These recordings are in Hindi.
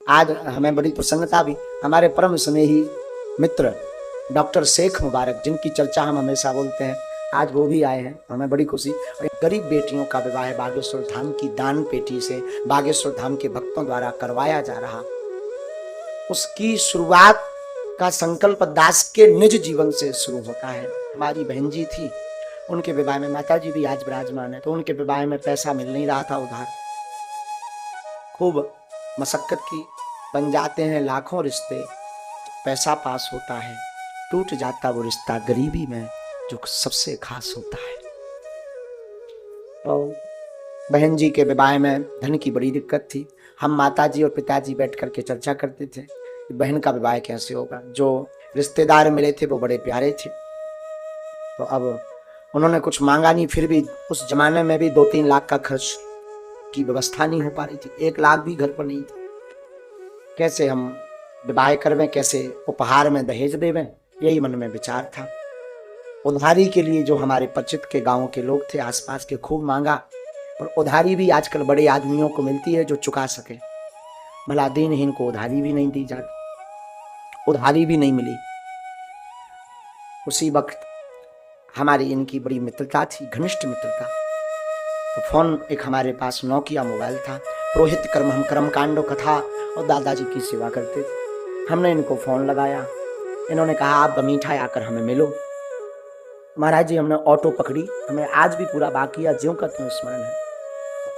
आज हमें बड़ी प्रसन्नता भी, हमारे परम स्नेही मित्र डॉक्टर शेख मुबारक, जिनकी चर्चा हम हमेशा बोलते हैं, आज वो भी आए हैं, हमें बड़ी खुशी। गरीब बेटियों का विवाह बागेश्वर धाम की दान पेटी से बागेश्वर धाम के भक्तों द्वारा करवाया जा रहा, उसकी शुरुआत का संकल्प दास के निज जीवन से शुरू होता है। हमारी बहन जी थी, उनके विवाह में, माता जी भी आज विराजमान है, तो उनके विवाह में पैसा मिल नहीं रहा था उधार, खूब मशक्कत की, बन जाते हैं लाखों रिश्ते, पैसा पास होता है, टूट जाता वो रिश्ता गरीबी में जो सबसे खास होता है। तो बहन जी के विवाह में धन की बड़ी दिक्कत थी। हम माताजी और पिताजी बैठ करके चर्चा करते थे कि बहन का विवाह कैसे होगा। जो रिश्तेदार मिले थे वो बड़े प्यारे थे, तो अब उन्होंने कुछ मांगा नहीं, फिर भी उस जमाने में भी 2-3 लाख का खर्च की व्यवस्था नहीं हो पा रही थी, 1 लाख भी घर पर नहीं थी। कैसे हम विवाह करवें, कैसे उपहार में दहेज देवें, यही मन में विचार था। उधारी के लिए जो हमारे परिचित के गांव के लोग थे आसपास के, खूब मांगा, और उधारी भी आजकल बड़े आदमियों को मिलती है जो चुका सके, भला दीनहीन को उधारी भी नहीं दी जाती, उधारी भी नहीं मिली। उसी वक्त हमारी इनकी बड़ी मित्रता थी, घनिष्ठ मित्रता। तो फोन एक हमारे पास नोकिया मोबाइल था, पुरोहित कर्म, हम कर्म कांडो कथा और दादाजी की सेवा करते थे। हमने इनको फोन लगाया, इन्होंने कहा आप बमीठा आकर हमें मिलो। महाराज जी हमने ऑटो पकड़ी, हमें आज भी पूरा बाकिया ज्यों का त्यों स्मरण है।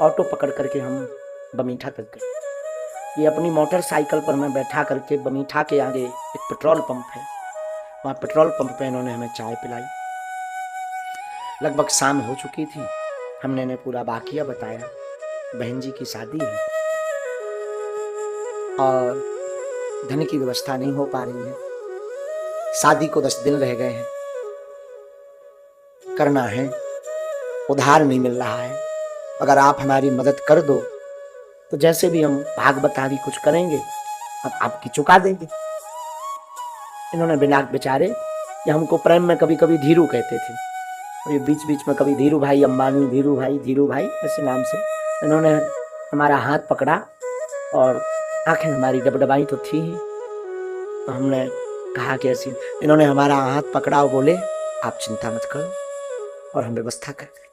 ऑटो पकड़ करके हम बमीठा तक गए। ये अपनी मोटरसाइकिल पर मैं बैठा करके, बमीठा के आगे एक पेट्रोल पंप है, वहाँ पेट्रोल पंप पे इन्होंने हमें चाय पिलाई। लगभग शाम हो चुकी थी, हमने इन्हें पूरा बाकिया बताया, बहन जी की शादी है और धन की व्यवस्था नहीं हो पा रही है, शादी को 10 दिन रह गए हैं, करना है, उधार नहीं मिल रहा है, अगर आप हमारी मदद कर दो तो जैसे भी हम भाग बतारी कुछ करेंगे, हम आपकी चुका देंगे। इन्होंने बिना बेचारे, ये हमको प्रेम में कभी कभी धीरू कहते थे, और ये बीच बीच में कभी धीरू भाई अंबानी, धीरू भाई ऐसे नाम से इन्होंने हमारा हाथ पकड़ा और आंखें हमारी डबडबाई तो थी ही। तो हमने कहा कि ऐसी, इन्होंने हमारा हाथ पकड़ा और बोले आप चिंता मत करो और हम व्यवस्था कर देते।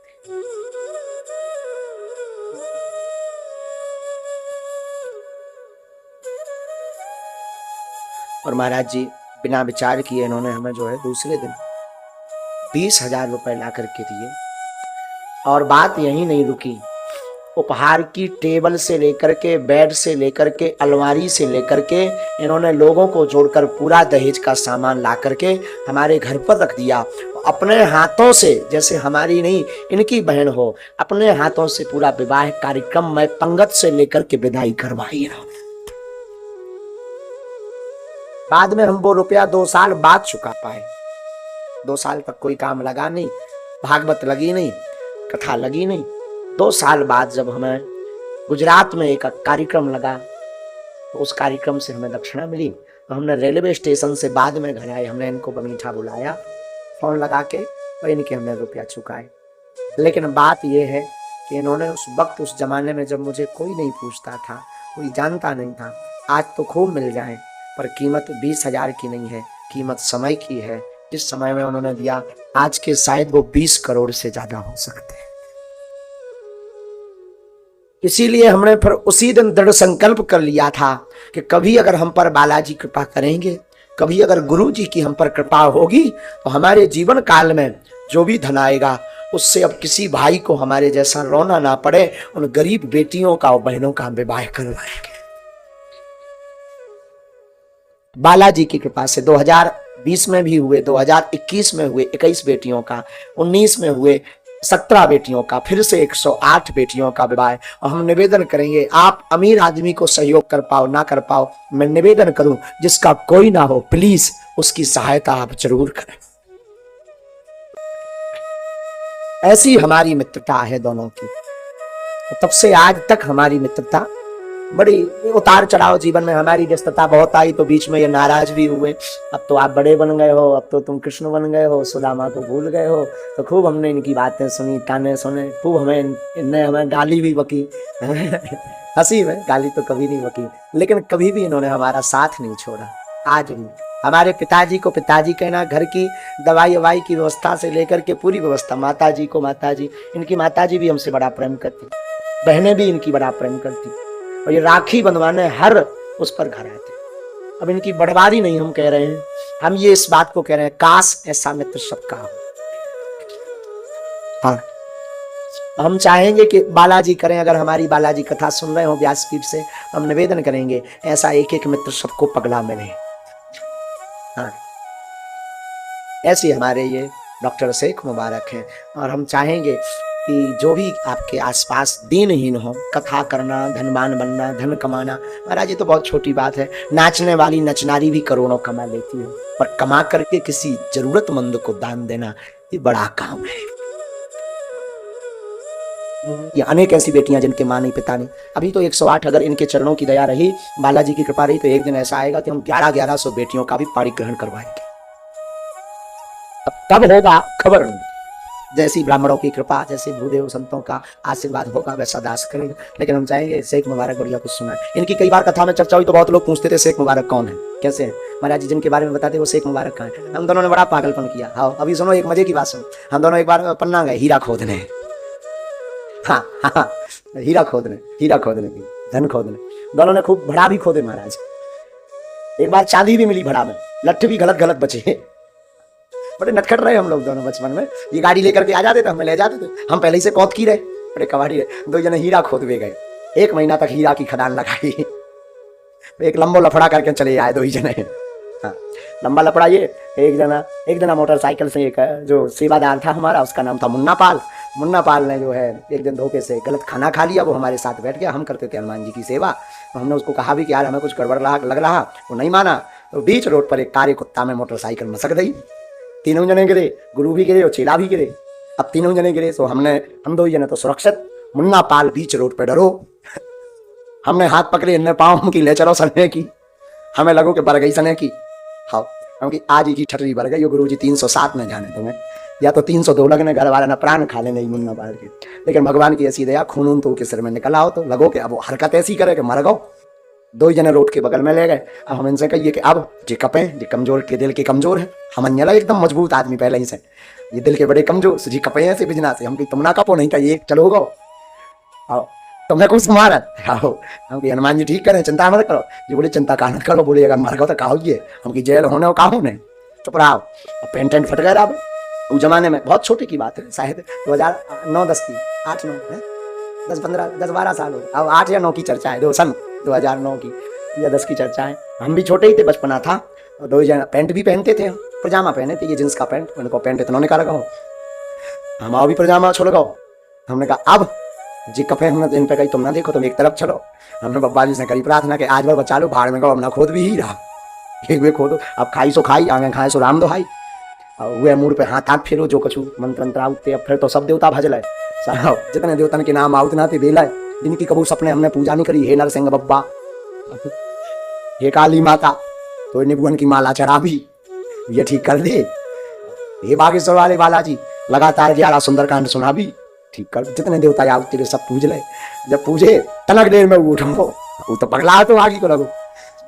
और महाराज जी बिना विचार किए इन्होंने हमें जो है दूसरे दिन 20,000 रुपए ला करके दिए। और बात यही नहीं रुकी, उपहार की टेबल से लेकर के, बेड से लेकर के, अलमारी से लेकर के, इन्होंने लोगों को जोड़कर पूरा दहेज का सामान ला करके हमारे घर पर रख दिया। अपने हाथों से, जैसे हमारी नहीं इनकी बहन हो, अपने हाथों से पूरा विवाह कार्यक्रम में पंगत से लेकर के विदाई करवाई। बाद में हम वो रुपया 2 साल बाद चुका पाए। 2 साल तक कोई काम लगा नहीं, भागवत लगी नहीं, कथा लगी नहीं। 2 साल बाद जब हमें गुजरात में एक कार्यक्रम लगा, तो उस कार्यक्रम से हमें दक्षिणा मिली, तो हमने रेलवे स्टेशन से बाद में घर आए, हमने इनको बमीठा बुलाया फोन लगा के, और इनके हमने रुपया चुकाए। लेकिन बात यह है कि इन्होंने उस वक्त, उस जमाने में जब मुझे कोई नहीं पूछता था, कोई जानता नहीं था, आज तो खूब मिल जाए, पर कीमत 20,000 की नहीं है, कीमत समय की है। जिस समय में उन्होंने दिया, आज के शायद वो 20 करोड़ से ज्यादा हो सकते हैं। इसीलिए हमने फिर उसी दिन दृढ़ संकल्प कर लिया था कि कभी अगर हम पर बालाजी कृपा करेंगे, कभी अगर गुरु जी की हम पर कृपा होगी, तो हमारे जीवन काल में जो भी धन आएगा उससे अब किसी भाई को हमारे जैसा रोना ना पड़े, उन गरीब बेटियों का और बहनों का विवाह करवाएंगे। बालाजी की कृपा से 2020 में भी हुए, 2021 में हुए 21 बेटियों का, 19 में हुए 17 बेटियों का, फिर से 108 बेटियों का विवाह। और हम निवेदन करेंगे, आप अमीर आदमी को सहयोग कर पाओ ना कर पाओ, मैं निवेदन करूं जिसका कोई ना हो, प्लीज उसकी सहायता आप जरूर करें। ऐसी हमारी मित्रता है दोनों की। तब से आज तक हमारी मित्रता, बड़ी उतार चढ़ाव जीवन में हमारी व्यस्तता बहुत आई, तो बीच में ये नाराज भी हुए, अब तो आप बड़े बन गए हो, अब तो तुम कृष्ण बन गए हो, सुदामा को भूल गए हो। तो खूब हमने इनकी बातें सुनी, ताने सुने, खूब हमें गाली भी बकी हंसी में गाली तो कभी नहीं बकी, लेकिन कभी भी इन्होंने हमारा साथ नहीं छोड़ा। आज भी हमारे पिताजी को पिताजी कहना, घर की दवाई ववाई की व्यवस्था से लेकर के पूरी व्यवस्था, माताजी को माताजी, इनकी माताजी भी हमसे बड़ा प्रेम करती, बहनें भी इनकी बड़ा प्रेम करती, और ये राखी बंधवाने हर उस पर घर आते। अब इनकी बड़वारी नहीं हम कह रहे हैं, हम ये इस बात को कह रहे हैं, काश ऐसा मित्र सबका हो। हाँ, हम चाहेंगे कि बालाजी करें, अगर हमारी बालाजी कथा सुन रहे हो व्यासपीठ से, हम निवेदन करेंगे ऐसा एक एक मित्र सबको पगला मिले। हाँ, ऐसे हमारे ये डॉक्टर शेख मुबारक हैं, और हम चाहेंगे कि जो भी आपके आसपास दीनहीन हो, कथा करना, धनवान बनना, धन कमाना, महाराज ये तो बहुत छोटी बात है। नाचने वाली नचनारी भी करोड़ों कमा लेती है, पर कमा करके किसी जरूरतमंद को दान देना ये बड़ा काम है। ये अनेक ऐसी बेटियां जिनके माँ नहीं पिता नहीं, अभी तो 108, अगर इनके चरणों की दया रही, बालाजी की कृपा रही, तो एक दिन ऐसा आएगा कि हम 1100 बेटियों का भी पाणी ग्रहण करवाएंगे। तब होगा खबर नहीं, जैसी ब्राह्मणों की कृपा, जैसे भूदेव संतों का आशीर्वाद होगा वैसा दास करेंगे। लेकिन हम चाहेंगे शेख मुबारक बढ़िया कुछ सुना। इनकी कई बार कथा में चर्चा हुई तो बहुत लोग पूछते थे शेख मुबारक कौन है, कैसे है। महाराज जी जिनके बारे में बताते वो शेख मुबारक कहाँ है। हम दोनों ने बड़ा पागलपन किया। हाँ, अभी सुनो एक मजे की बात सुनो। हम दोनों एक बार पन्ना गए हीरा खोदने। हाँ, हीरा खोदने धन खोदने, दोनों ने खूब भड़ा भी खोदे महाराज। एक बार चांदी भी मिली भड़ा में, लट्ठे भी गलत बचे। बड़े नटखट रहे हम लोग दोनों बचपन में। ये गाड़ी लेकर के आ जाते थे, हमें ले जाते थे, हम पहले ही से कौत की रहे, बड़े कबाड़ी रहे। 2 जने हीरा खोदवे गए, 1 महीना तक हीरा की खदान लगाई। एक लंबो लफड़ा करके चले आए 2 ही जने। हाँ, लंबा लफड़ा ये। एक जना मोटरसाइकिल से, एक जो सेवादार था हमारा, उसका नाम था मुन्ना पाल ने जो है एक दिन धोखे से गलत खाना खा लिया। वो हमारे साथ बैठ गया, हम करते थे हनुमान जी की सेवा, तो हमने उसको कहा भी कि यार हमें कुछ गड़बड़ लग रहा, वो नहीं माना। तो बीच रोड पर एक कारे कुत्ता में मोटरसाइकिल मसक गई, तीनों जने गिरे, गुरु भी गिरे और चेला भी गिरे। अब तीनों जने गिरे तो हम 2 ही जने तो सुरक्षित, मुन्ना पाल बीच रोड पे डरो। हमने हाथ पकड़े, इनने पाँव की ले चलो सने की, हमें लगो कि बर गई सने की। हाँ, हम की आज की ठटरी बर गई, गुरु जी 307 में जाने तुम्हें, या तो 302 लगने, घर वाला ना प्राण खा ले नहीं मुन्ना पाल के। लेकिन भगवान की ऐसी दया, खून तो के सिर में निकल आओ, तो लगो कि अब वो हरकत ऐसी करे कि मर गो। 2 जने रोड के बगल में ले गए। अब हम इनसे कहिए कि अब जे कपे, जे कमजोर के दिल के कमजोर है, हम अन्यला एकदम मजबूत आदमी पहले ही से, ये दिल के बड़े कमजोर जी कपे हैं से बिजना से, हम की तुम ना कपो नहीं था ये चलो गो, आओ तुम्हें कुछ मारा, आओ हम की हनुमान जी ठीक करें, चिंता मत करो। जी बोले चिंता का मत करो, बोले अगर मर गो तो कहो ये, हम की जेल होने का होने, चुप रहो। अब पेंटेंट फट गया। अब उस जमाने में बहुत छोटे की बात है, शायद 2009-10 की, 8-9 है, 10-12 साल हो गए। अब 8 या 9 की चर्चा है, 2009 की या 10 की चर्चा है। हम भी छोटे ही थे, बचपना था, और 2 जन पैंट भी पहनते थे, पजामा पहने थे, ये जींस का पैंट, उनको पैंट इतना निकाल लगाओ, हम आओ भी पजामा छोड़ लगाओ। हमने कहा अब जी कपे, हमने इन पे कही तुम ना देखो, तुम एक तरफ चलो। हमने बब्बा जी से करी प्रार्थना कि आज बार बचा लो, भाड़ में गो, अपना खोद भी ही रहा, एक वे खोदो, अब खाई सो खाई, आगे खाए सो राम दोहाई, वे मूड पे हाथ फेरो, जो कछु मंत्र आउते, अब फिर तो सब देवता भज लाए, जितने देवतन के नाम आउत ना थे बेलाए, जिनकी कबू सपने हमने पूजा नहीं करी, हे नरसिंह बब्बा, हे काली माता, तो निबुअन की माला चढ़ा भी, ये ठीक कर दे, हे बागेश्वर वाले बालाजी लगातार 11 सुंदरकांड सुना भी, ठीक कर। जितने देवता आउत तेरे सब पूज ले, जब पूजे तनक देर में उठो, वो तो पगला तो आगे को लगो,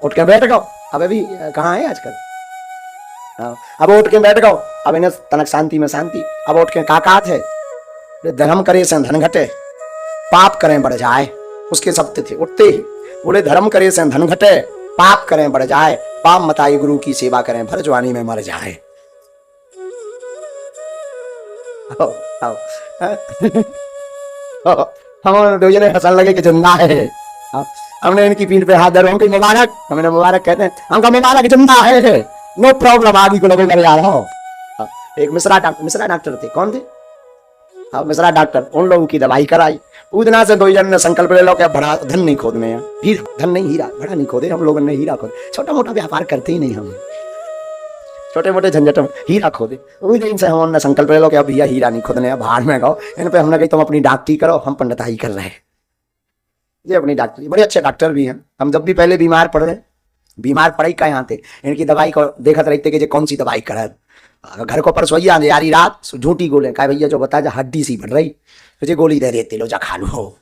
उठ के बैठ गो। अब अभी कहाँ है आजकल, अब उठ के बैठ गो, अब इन्हें तनक शांति में शांति। अब उठ के काकात है, धर्म करे से धन घटे, पाप करें बढ़ जाए, उसके शब्द थे उठते ही बोले धर्म करे से धन घटे, पाप करें बढ़ जाए, पाप मताई गुरु की सेवा करें भर जवानी में मर जाए। हम 2 जने हंसने लगे कि जिंदा है। हमने इनकी पीठ पे हाथ धरो, मुबारक, हमने मुबारक कहते हैं, हमका मुबारक जिंदा है, नो प्रॉब्लम, आगे को लोगों कर जा रहा हो। एक मिश्रा डॉक्टर थे, कौन थे? हाँ, मिश्रा डॉक्टर, उन लोगों की दवाई कराई। पूजना से 2 जन ने संकल्प ले लो कि बड़ा धन नहीं खोदने हैं, हीरा धन नहीं, हीरा बड़ा नहीं खोदे, हम लोगों ने हीरा खोदे, छोटा मोटा व्यापार करते ही नहीं, हम छोटे मोटे झंझटों में हीरा खोदे। उस दिन से हमने संकल्प ले लो कि अब भैया हीरा नहीं खोदने, बाहर में गो। इन पे हमने कही तुम अपनी डॉक्टरी करो, हम पंडिताई कर रहे हैं। ये अपनी डॉक्टरी, बड़े अच्छे डॉक्टर भी हैं। हम जब भी पहले बीमार पड़े का यहाँ थे, इनकी दवाई को देखत रहते कि कौन सी दवाई करे। घर को परसोइया यारी रात झूठी गोले, कहा भैया जो बता जा हड्डी सी बढ़ रही, तुझे गोली दे देते लो, जा खा लो।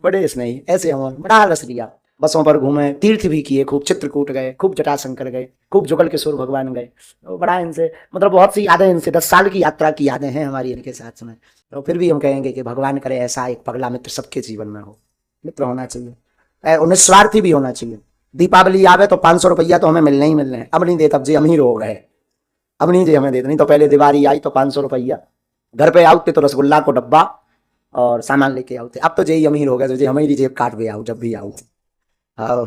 बड़े स्नेही, ऐसे हम बड़ा रस लिया। बसों पर घूमे, तीर्थ भी किए, खूब चित्रकूट गए, खूब जटाशंकर गए, खूब जुगल किशोर भगवान गए। तो बड़ा इनसे मतलब बहुत सी यादें, इनसे 10 साल की यात्रा की यादें हैं हमारी इनके साथ में। तो फिर भी हम कहेंगे कि भगवान करे ऐसा एक पगला मित्र सबके जीवन में हो। मित्र होना चाहिए, निस्वार्थी भी होना चाहिए। दीपावली आवे तो 500 रुपया तो हमें मिलने ही मिलने हैं। अब नहीं देते, अब जी अमीर हो गए, अब नहीं जी हमें देते। नहीं तो पहले दिवाली आई तो 500 रुपया घर पे आउते तो रसगुल्ला को डब्बा और सामान लेके आउते। अब तो जी अमीर हो गए तो जी हमें जेब काट भी आओ जब भी आऊ। हाँ